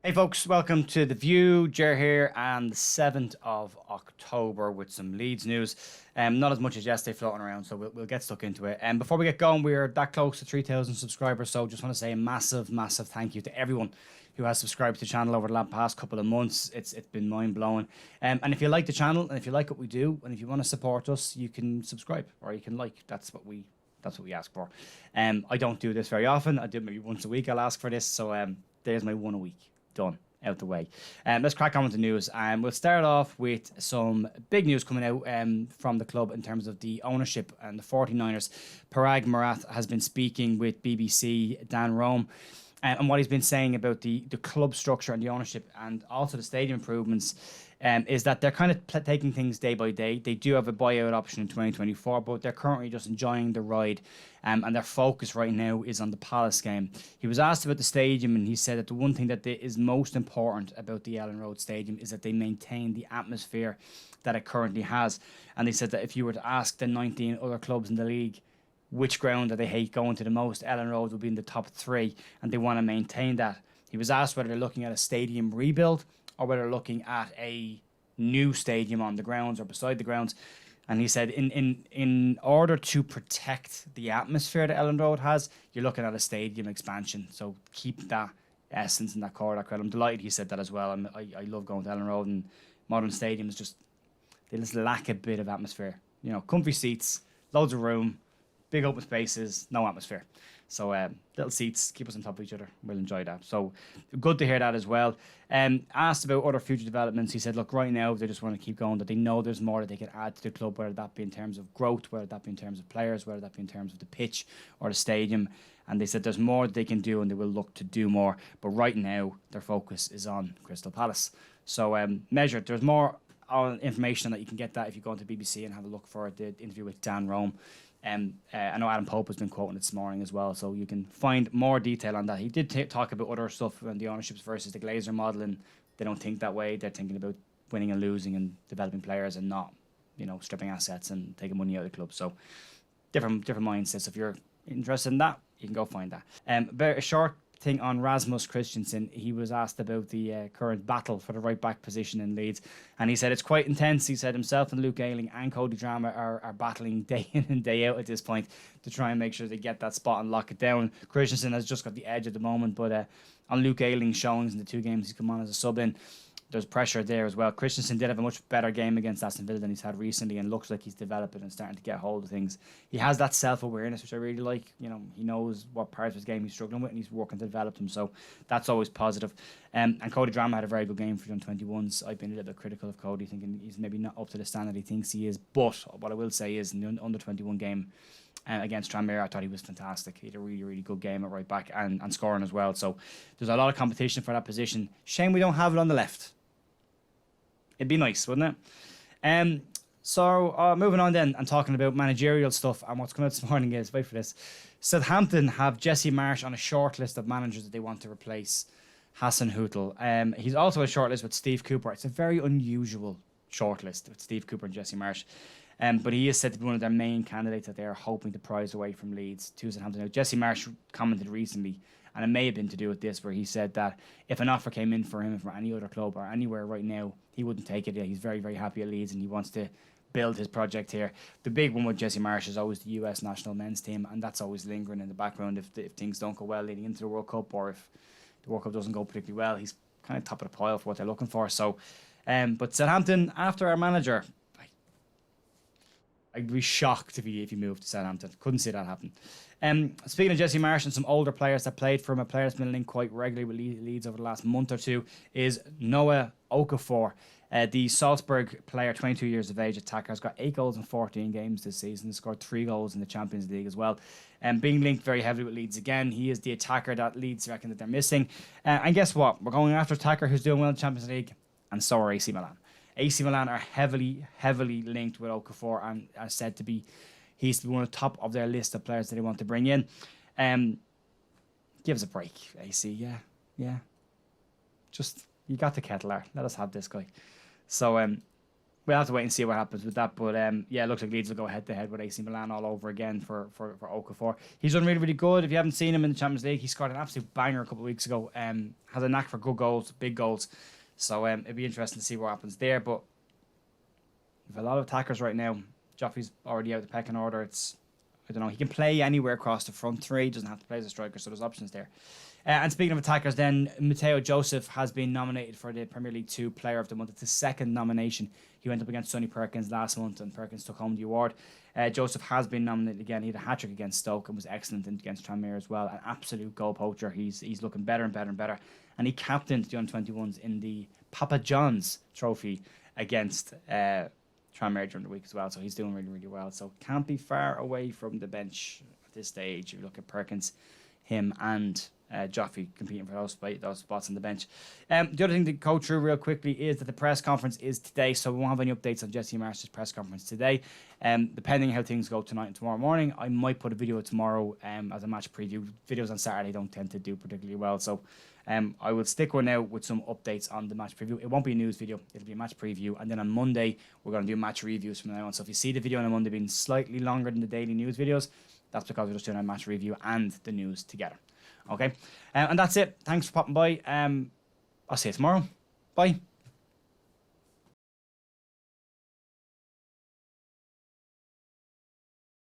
Hey folks, welcome to The View. Jer here, and the 7th of October with some Leeds news. Not as much as yesterday floating around, so we'll get stuck into it. Before we get going, we're that close to 3,000 subscribers, so just want to say a massive, massive thank you to everyone who has subscribed to the channel over the past couple of months. It's been mind-blowing. And if you like the channel, and if you like what we do, and if you want to support us, you can subscribe, or you can like. That's what we ask for. I don't do this very often. I do maybe once a week I'll ask for this, so there's my one a week. Done. Out the way. Let's crack on with the news. We'll start off with some big news coming out from the club in terms of the ownership and the 49ers. Paraag Marathe has been speaking with BBC Dan Rome, and what he's been saying about the club structure and the ownership and also the stadium improvements is that they're kind of taking things day by day. They do have a buyout option in 2024, but they're currently just enjoying the ride, and their focus right now is on the Palace game. He was asked about the stadium, and he said that the one thing that is most important about the Elland Road Stadium is that they maintain the atmosphere that it currently has. And they said that if you were to ask the 19 other clubs in the league which ground that they hate going to the most, Elland Road would be in the top 3, and they want to maintain that. He was asked whether they're looking at a stadium rebuild or whether they're looking at a new stadium on the grounds or beside the grounds. And he said in order to protect the atmosphere that Elland Road has, you're looking at a stadium expansion. So keep that essence and that core, that credit. I'm delighted he said that as well. I love going to Elland Road, and modern stadiums they just lack a bit of atmosphere. You know, comfy seats, loads of room, big open spaces, no atmosphere. So little seats, keep us on top of each other. We'll enjoy that. So good to hear that as well. Asked about other future developments, he said, look, right now they just want to keep going, that they know there's more that they can add to the club, whether that be in terms of growth, whether that be in terms of players, whether that be in terms of the pitch or the stadium. And they said there's more that they can do, and they will look to do more. But right now, their focus is on Crystal Palace. So measured. There's more information that you can get that if you go into BBC and have a look for the interview with Dan Rome. I know Adam Pope has been quoting it this morning as well, so you can find more detail on that. He did talk about other stuff and the ownerships versus the Glazer model, and they don't think that way. They're thinking about winning and losing and developing players, and not, stripping assets and taking money out of the club. So different mindsets. If you're interested in that, you can go find that. About a short thing on Rasmus Christensen. He was asked about the current battle for the right back position in Leeds, and he said it's quite intense. He said himself and Luke Ayling and Cody Drama are battling day in and day out at this point to try and make sure they get that spot and lock it down. Christensen has just got the edge at the moment, but on Luke Ayling's showings in the 2 games he's come on as a sub in, there's pressure there as well. Christensen did have a much better game against Aston Villa than he's had recently, and looks like he's developing and starting to get hold of things. He has that self-awareness, which I really like. He knows what parts of his game he's struggling with, and he's working to develop them, so that's always positive. And Cody Drama had a very good game for the under-21s. I've been a little bit critical of Cody, thinking he's maybe not up to the standard he thinks he is, but what I will say is in the under-21 game against Tranmere, I thought he was fantastic. He had a really, really good game at right back and scoring as well. So there's a lot of competition for that position. Shame we don't have it on the left. It'd be nice, wouldn't it? So moving on then and talking about managerial stuff, and what's come out this morning is, wait for this, Southampton have Jesse Marsh on a short list of managers that they want to replace Hassan Hüttl. He's also a short list with Steve Cooper. It's a very unusual short list with Steve Cooper and Jesse Marsh. But he is said to be one of their main candidates that they are hoping to prize away from Leeds to Southampton. Now, Jesse Marsh commented recently, and it may have been to do with this, where he said that if an offer came in for him from any other club or anywhere right now, he wouldn't take it. He's very, very happy at Leeds, and he wants to build his project here. The big one with Jesse Marsh is always the US national men's team, and that's always lingering in the background if things don't go well leading into the World Cup, or if the World Cup doesn't go particularly well. He's kind of top of the pile for what they're looking for. So, but Southampton, after our manager, I'd be shocked if he moved to Southampton. Couldn't see that happen. Speaking of Jesse Marsh and some older players that played for him, a player that's been linked quite regularly with Leeds over the last month or two is Noah Okafor. The Salzburg player, 22 years of age, attacker, has got 8 goals in 14 games this season. He's scored 3 goals in the Champions League as well. Being linked very heavily with Leeds again. He is the attacker that Leeds reckon that they're missing. And guess what? We're going after attacker who's doing well in the Champions League, and so are AC Milan. AC Milan are heavily linked with Okafor, and are said to be, he's one of the top of their list of players that they want to bring in. Give us a break, AC. Yeah. Just, you got the kettle there. Let us have this guy. So we'll have to wait and see what happens with that. But yeah, it looks like Leeds will go head to head with AC Milan all over again for Okafor. He's done really, really good. If you haven't seen him in the Champions League, he scored an absolute banger a couple of weeks ago. Has a knack for good goals, big goals. So it'd be interesting to see what happens there. But with a lot of attackers right now, Joffrey's already out the pecking order. I don't know. He can play anywhere across the front three. He doesn't have to play as a striker, so there's options there. And speaking of attackers, then Mateo Joseph has been nominated for the Premier League 2 Player of the Month. It's his second nomination. He went up against Sonny Perkins last month, and Perkins took home the award. Joseph has been nominated again. He had a hat-trick against Stoke and was excellent against Tranmere as well. An absolute goal poacher. He's looking better and better and better. And he captained the under-21s in the Papa John's trophy against Tranmere during the week as well. So he's doing really, really well. So can't be far away from the bench at this stage. If you look at Perkins, him and Joffrey competing for those spots on the bench. The other thing to go through real quickly is that the press conference is today, so we won't have any updates on Jesse Marsh's press conference today. Depending on how things go tonight and tomorrow morning, I might put a video tomorrow as a match preview. Videos on Saturday don't tend to do particularly well, so I will stick one out with some updates on the match preview. It won't be a news video, it'll be a match preview, and then on Monday we're going to do match reviews from now on. So if you see the video on Monday being slightly longer than the daily news videos, that's because we're just doing a match review and the news together. Okay, and that's it. Thanks for popping by. I'll see you tomorrow. Bye.